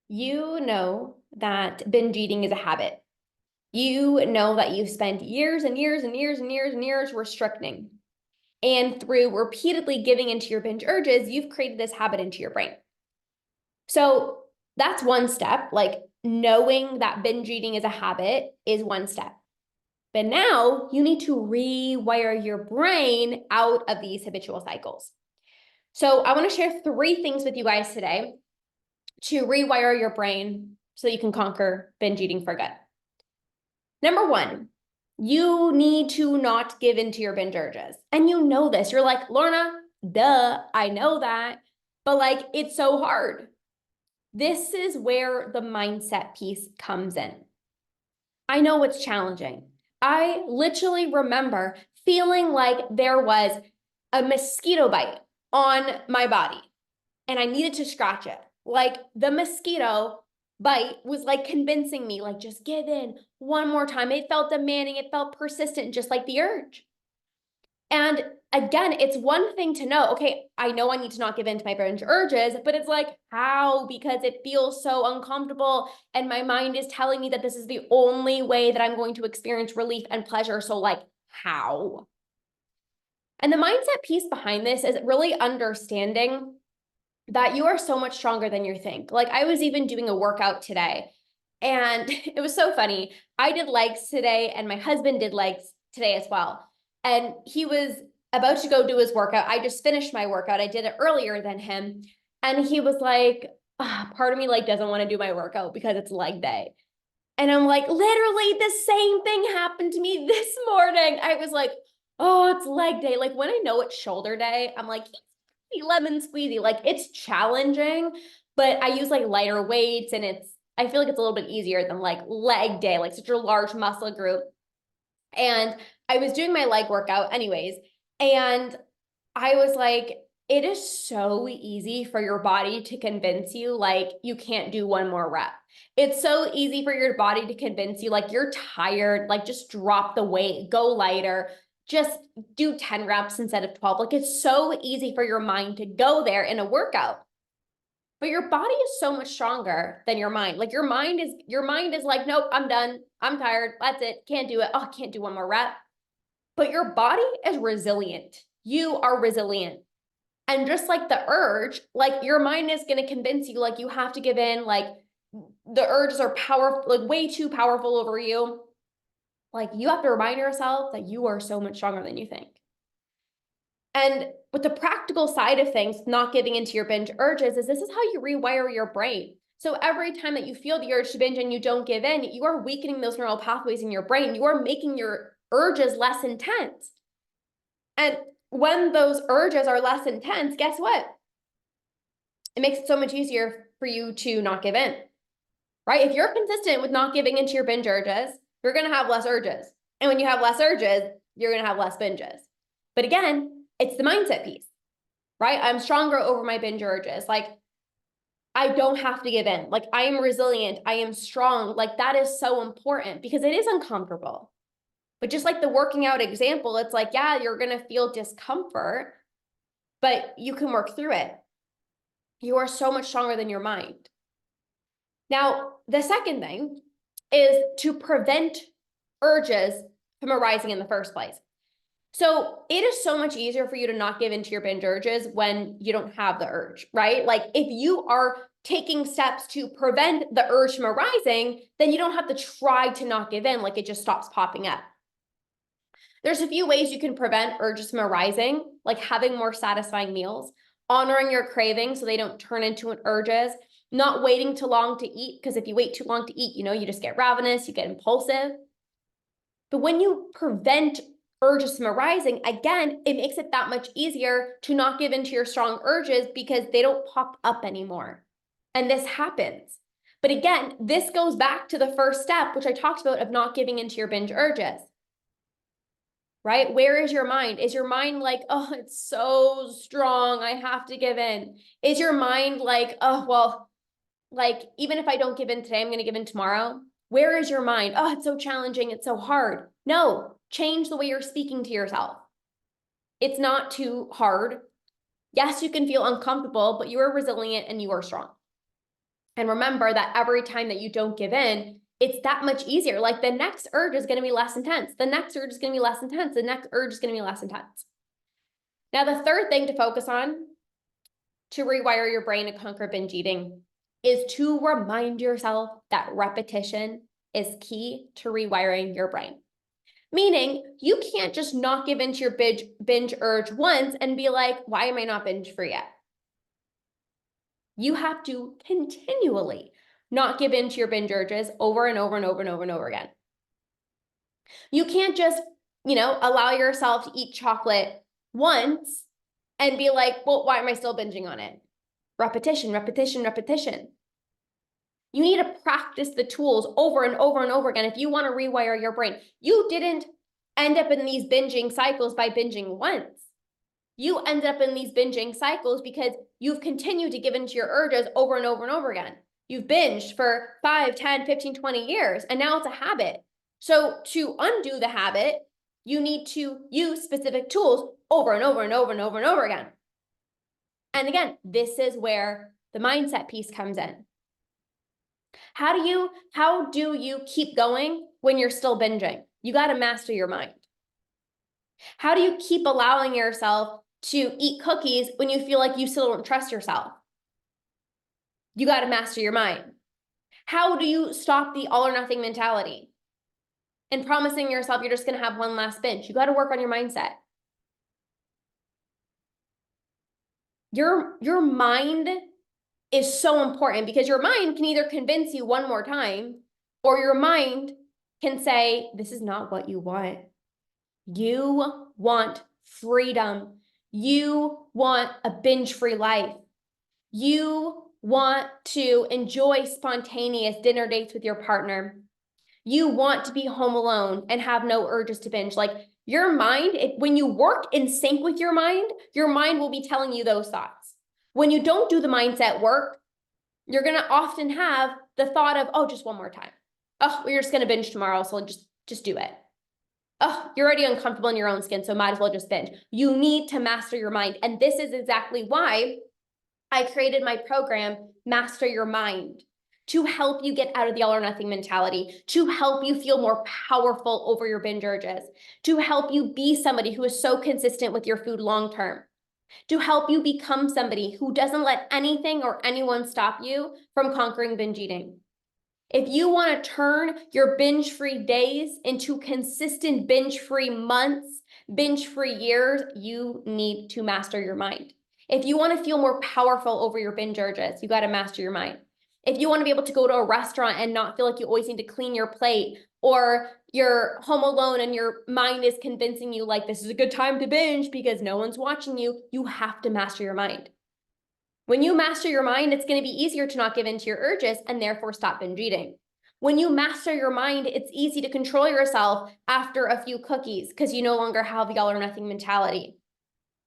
You know that binge eating is a habit. You know that you've spent years and years and years and years and years restricting. And through repeatedly giving into your binge urges, you've created this habit into your brain. So that's one step. Like knowing that binge eating is a habit is one step. But now you need to rewire your brain out of these habitual cycles. So I want to share three things with you guys today to rewire your brain so you can conquer binge eating for good. Number one, you need to not give in to your binge urges. And you know this. You're like, Lorna, duh, I know that. But like, it's so hard. This is where the mindset piece comes in. I know it's challenging. I literally remember feeling like there was a mosquito bite on my body and I needed to scratch it. Like the mosquito bite was like convincing me, like, just give in one more time. It felt demanding, it felt persistent, just like the urge. And again, it's one thing to know, okay, I know I need to not give in to my binge urges, but it's like, how? Because it feels so uncomfortable. And my mind is telling me that this is the only way that I'm going to experience relief and pleasure. So, like, how? And the mindset piece behind this is really understanding that you are so much stronger than you think. Like, I was even doing a workout today, and it was so funny. I did legs today, and my husband did legs today as well. And he was about to go do his workout. I just finished my workout. I did it earlier than him. And he was like, part of me like doesn't want to do my workout because it's leg day. And I'm like, literally the same thing happened to me this morning. I was like, oh, it's leg day. Like when I know it's shoulder day, I'm like, lemon squeezy. Like it's challenging, but I use like lighter weights and I feel like it's a little bit easier than like leg day, like such a large muscle group. And I was doing my leg workout anyways. And I was like, it is so easy for your body to convince you like you can't do one more rep. It's so easy for your body to convince you like you're tired, like just drop the weight, go lighter, just do 10 reps instead of 12. Like it's so easy for your mind to go there in a workout. But your body is so much stronger than your mind. Like your mind is like, nope, I'm done. I'm tired. That's it. Can't do it. Oh, I can't do one more rep. But your body is resilient. You are resilient. And just like the urge, like your mind is going to convince you, like you have to give in, like the urges are powerful, like way too powerful over you. Like you have to remind yourself that you are so much stronger than you think. And with the practical side of things, not giving into your binge urges is this is how you rewire your brain. So every time that you feel the urge to binge and you don't give in, you are weakening those neural pathways in your brain. You are making your urges less intense. And when those urges are less intense, guess what? It makes it so much easier for you to not give in, right? If you're consistent with not giving into your binge urges, you're going to have less urges. And when you have less urges, you're going to have less binges. But again, it's the mindset piece, right? I'm stronger over my binge urges. Like, I don't have to give in. Like, I am resilient. I am strong. Like, that is so important because it is uncomfortable. But just like the working out example, it's like, yeah, you're going to feel discomfort, but you can work through it. You are so much stronger than your mind. Now, the second thing is to prevent urges from arising in the first place. So it is so much easier for you to not give into your binge urges when you don't have the urge, right? Like if you are taking steps to prevent the urge from arising, then you don't have to try to not give in, like it just stops popping up. There's a few ways you can prevent urges from arising, like having more satisfying meals, honoring your cravings so they don't turn into urges, not waiting too long to eat, because if you wait too long to eat, you just get ravenous, you get impulsive. But when you prevent urges from arising, again, it makes it that much easier to not give into your strong urges because they don't pop up anymore. And this happens. But again, this goes back to the first step, which I talked about of not giving into your binge urges. Right? Where is your mind? Is your mind like, oh, it's so strong, I have to give in? Is your mind like, oh, well, like, even if I don't give in today, I'm going to give in tomorrow? Where is your mind? Oh, it's so challenging. It's so hard. No, change the way you're speaking to yourself. It's not too hard. Yes, you can feel uncomfortable, but you are resilient and you are strong. And remember that every time that you don't give in, it's that much easier. Like the next urge is going to be less intense. The next urge is going to be less intense. The next urge is going to be less intense. Now, the third thing to focus on to rewire your brain to conquer binge eating is to remind yourself that repetition is key to rewiring your brain. Meaning, you can't just not give into your binge urge once and be like, why am I not binge free yet? You have to continually not give in to your binge urges over and over and over and over and over again. You can't just, allow yourself to eat chocolate once and be like, well, why am I still binging on it? Repetition, repetition, repetition. You need to practice the tools over and over and over again if you want to rewire your brain. You didn't end up in these binging cycles by binging once. You end up in these binging cycles because you've continued to give into your urges over and over and over again. You've binged for 5, 10, 15, 20 years, and now it's a habit. So to undo the habit, you need to use specific tools over and over and over and over and over again. And again, this is where the mindset piece comes in. How do you keep going when you're still binging? You got to master your mind. How do you keep allowing yourself to eat cookies when you feel like you still don't trust yourself? You got to master your mind. How do you stop the all or nothing mentality and promising yourself you're just going to have one last binge? You got to work on your mindset. Your mind is so important because your mind can either convince you one more time or your mind can say, this is not what you want. You want freedom. You want a binge-free life. You want to enjoy spontaneous dinner dates with your partner. You want to be home alone and have no urges to binge. Like your mind, when you work in sync with your mind will be telling you those thoughts. When you don't do the mindset work, you're going to often have the thought of, oh, just one more time. Oh, we're just going to binge tomorrow, so just do it. Oh, you're already uncomfortable in your own skin, so might as well just binge. You need to master your mind. And this is exactly why I created my program, Master Your Mind, to help you get out of the all or nothing mentality, to help you feel more powerful over your binge urges, to help you be somebody who is so consistent with your food long-term, to help you become somebody who doesn't let anything or anyone stop you from conquering binge eating. If you want to turn your binge-free days into consistent binge-free months, binge-free years, you need to master your mind. If you want to feel more powerful over your binge urges, you got to master your mind. If you want to be able to go to a restaurant and not feel like you always need to clean your plate, or you're home alone and your mind is convincing you like this is a good time to binge because no one's watching you, you have to master your mind. When you master your mind, it's going to be easier to not give in to your urges and therefore stop binge eating. When you master your mind, it's easy to control yourself after a few cookies because you no longer have the all or nothing mentality.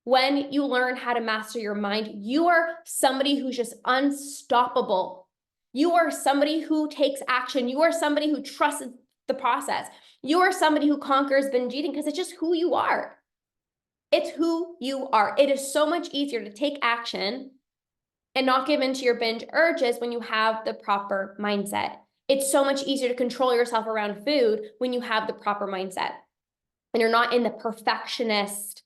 When you learn how to master your mind, you are somebody who's just unstoppable. You are somebody who takes action. You are somebody who trusts the process. You are somebody who conquers binge eating because it's just who you are. It's who you are. It is so much easier to take action and not give in to your binge urges when you have the proper mindset. It's so much easier to control yourself around food when you have the proper mindset and you're not in the perfectionist,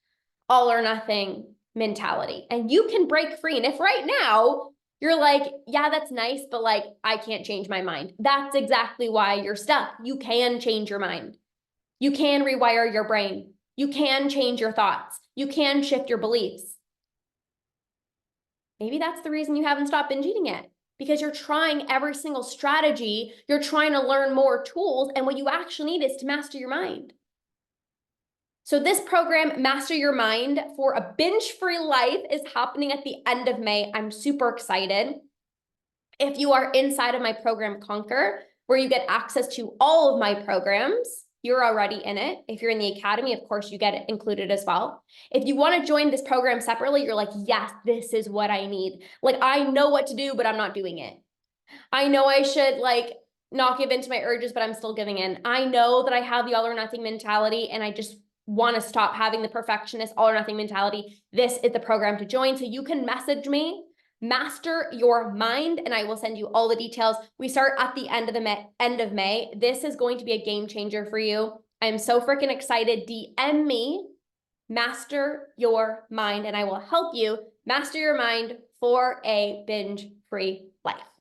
all or nothing mentality. And you can break free. And if right now you're like, yeah, that's nice, but like, I can't change my mind. That's exactly why you're stuck. You can change your mind. You can rewire your brain. You can change your thoughts. You can shift your beliefs. Maybe that's the reason you haven't stopped binge eating yet, because you're trying every single strategy. You're trying to learn more tools. And what you actually need is to master your mind. So this program, Master Your Mind for a Binge-Free Life, is happening at the end of May. I'm super excited. If you are inside of my program, Conquer, where you get access to all of my programs, you're already in it. If you're in the academy, of course, you get it included as well. If you want to join this program separately, you're like, yes, this is what I need. Like, I know what to do, but I'm not doing it. I know I should not give in to my urges, but I'm still giving in. I know that I have the all or nothing mentality and I just want to stop having the perfectionist all or nothing mentality. This is the program to join. So you can message me, Master Your Mind, and I will send you all the details. We start at the end of May. This is going to be a game changer for you. I'm so freaking excited. DM me, Master Your Mind, and I will help you master your mind for a binge-free life.